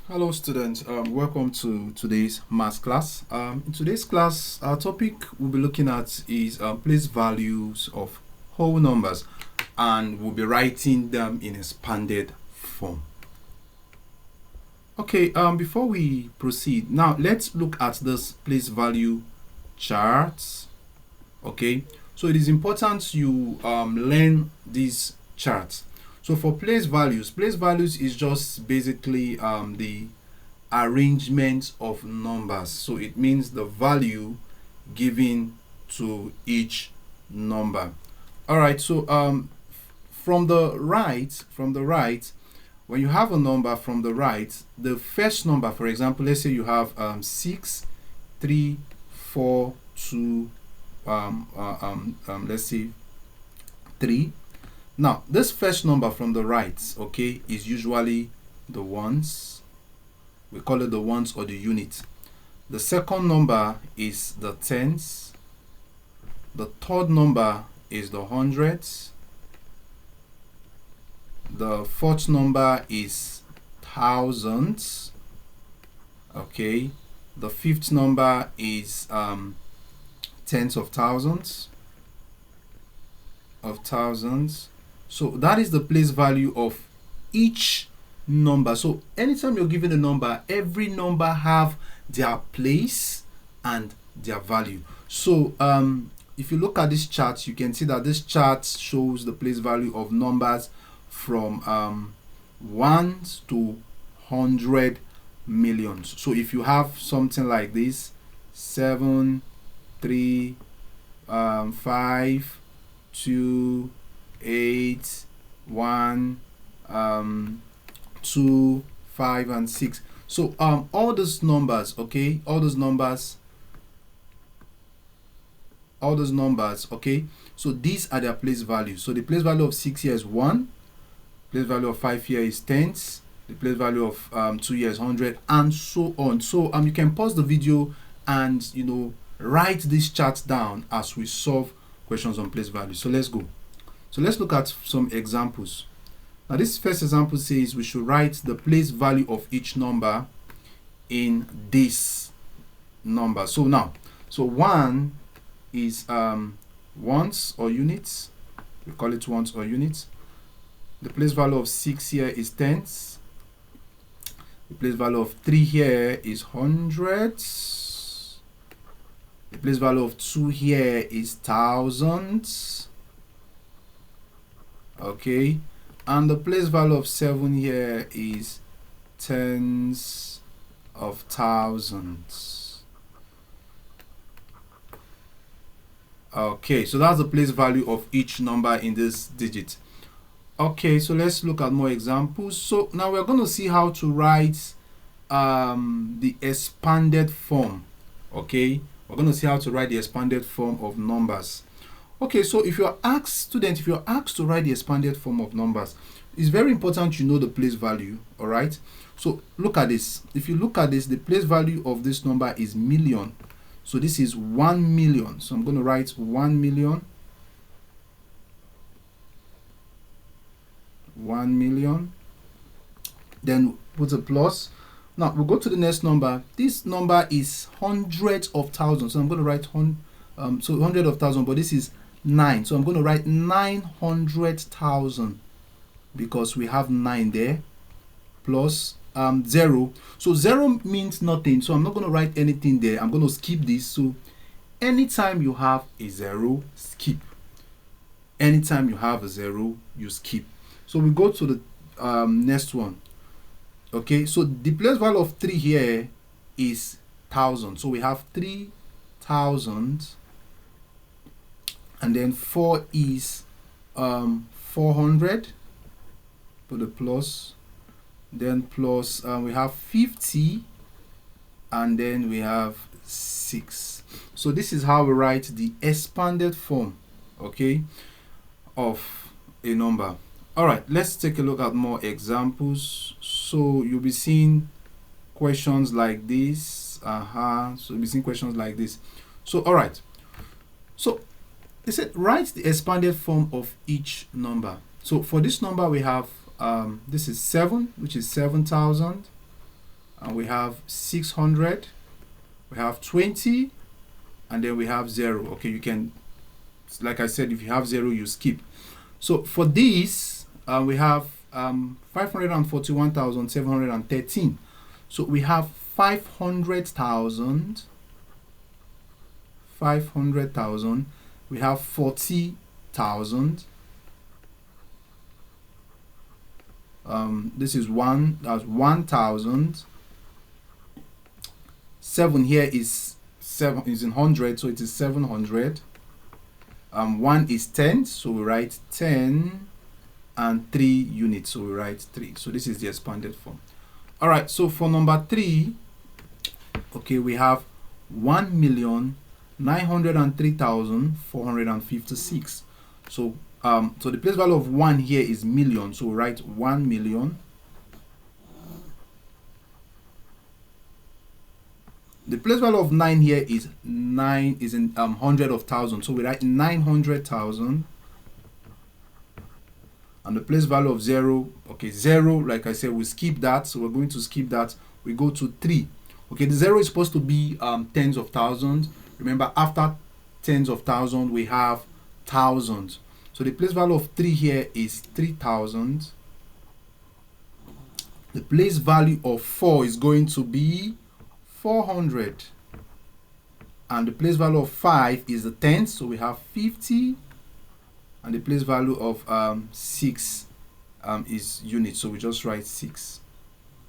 Hello students, welcome to today's math class. In today's class, our topic we'll be looking at is place values of whole numbers, and we'll be writing them in expanded form. Okay, before we proceed, now let's look at this place value charts. Okay, so it is important you learn these charts. So for place values is just basically the arrangement of numbers. So it means the value given to each number. All right. So from the right, when you have a number from the right, the first number, for example, let's say you have 6, 3, 4, 2, let's say 3. Now, this first number from the right, okay, is usually the ones. We call it the ones or the unit. The second number is the tens. The third number is the hundreds. The fourth number is thousands. Okay. The fifth number is tens of thousands. So that is the place value of each number. So anytime you're given a number, every number have their place and their value. So if you look at this chart, you can see that this chart shows the place value of numbers from 1 to 100 millions. So if you have something like this, 7, 3, 5, 2, 8, 1, 2, 5, and 6. So all those numbers, okay, all those numbers, okay, so these are their place values. So the place value of 6 here is 1, place value of 5 here is tens, the place value of 2 here is 100, and so on. So you can pause the video and write this chart down as we solve questions on place value. So let's go. So let's look at some examples. Now this first example says we should write the place value of each number in this number. So now, 1 is ones or units. We call it ones or units. The place value of 6 here is tens. The place value of 3 here is hundreds. The place value of 2 here is thousands. Okay, and the place value of 7 here is tens of thousands. Okay, so that's the place value of each number in this digit. Okay, so let's look at more examples. So now we're going to see how to write the expanded form. Okay, we're going to see how to write the expanded form of numbers. Okay, so if you're asked to write the expanded form of numbers, it's very important you know the place value. All right, so look at this. If you look at this, the place value of this number is million. So this is 1 million. So I'm going to write 1 million. 1 million. Then put a plus. Now we'll go to the next number. This number is hundreds of thousands. So I'm going to write so 100 of thousand, but this is 9. So I'm going to write 900,000 because we have 9 there, plus 0. So 0 means nothing. So I'm not going to write anything there. I'm going to skip this. So anytime you have a 0, skip. Anytime you have a 0, you skip. So we go to the next one. Okay, so the place value of 3 here is 1,000. So we have 3,000. And then 4 is 400. Put a plus. Then plus we have 50. And then we have 6. So this is how we write the expanded form, okay, of a number. All right, let's take a look at more examples. So you'll be seeing questions like this. So you'll be seeing questions like this. So all right. So they said write the expanded form of each number. So for this number we have this is 7, which is 7,000. and we have 600, we have 20, and then we have 0. Okay, you can, like I said, if you have 0, you skip. So for this, we have 541,713. So we have 500,000, we have 40,000. This is 1,000. 7 here is 7 is in 100, so it is 700. 1 is 10, so we write 10, and 3 units, so we write 3. So this is the expanded form. All right, so for number 3, okay, we have 1,903,456. So so the place value of 1 here is million, so we write 1 million. The place value of 9 here is in hundred of thousand, so we write 900,000. And the place value of 0, okay, 0, like I said, we skip that, so we're going to skip that. We go to 3. Okay, the 0 is supposed to be tens of thousands. Remember, after tens of thousands, we have thousands. So the place value of 3 here is 3,000. The place value of 4 is going to be 400. And the place value of 5 is the tens, so we have 50. And the place value of 6 is units, so we just write 6.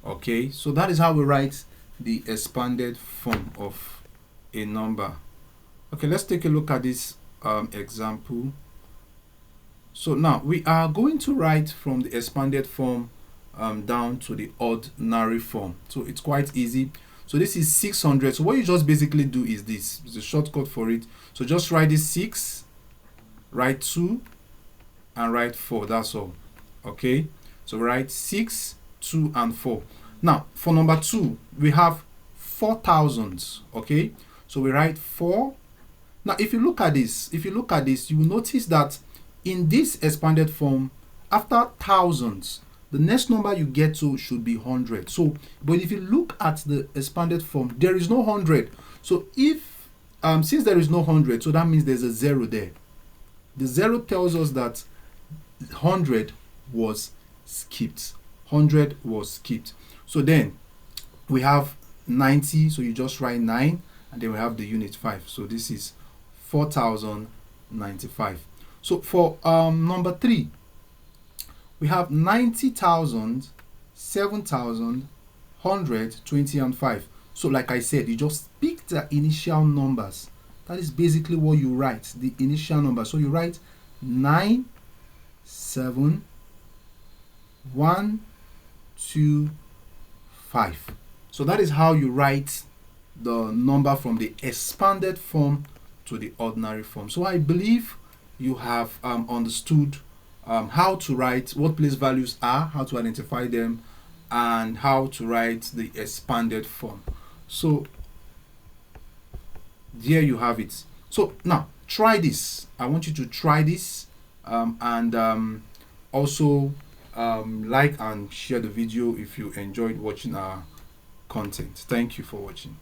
Okay, so that is how we write the expanded form of a number. Okay, let's take a look at this example. So now we are going to write from the expanded form down to the ordinary form. So it's quite easy. So this is 600. So what you just basically do is this. It's a shortcut for it. So just write this 6, write 2, and write 4. That's all. Okay, so write 6, 2, and 4. Now for number 2, we have 4,000. Okay, so we write 4. Now if you look at this, you will notice that in this expanded form, after thousands, the next number you get to should be 100. So but if you look at the expanded form, there is no 100. So if since there is no 100, so that means there's a 0 there. The 0 tells us that 100 was skipped. 100 was skipped. So then we have 90, so you just write 9, and then we have the unit 5. So this is 4,095. So for number 3, we have 90,000, 7,000, 100, 20, and 5. So like I said, you just pick the initial numbers. That is basically what you write, the initial number. So you write 9, 7, 1, 2, 5. So that is how you write the number from the expanded form to the ordinary form. So I believe you have understood how to write, what place values are, how to identify them, and how to write the expanded form. So there you have it. So now try this. I want you to try this and also like and share the video if you enjoyed watching our content. Thank you for watching.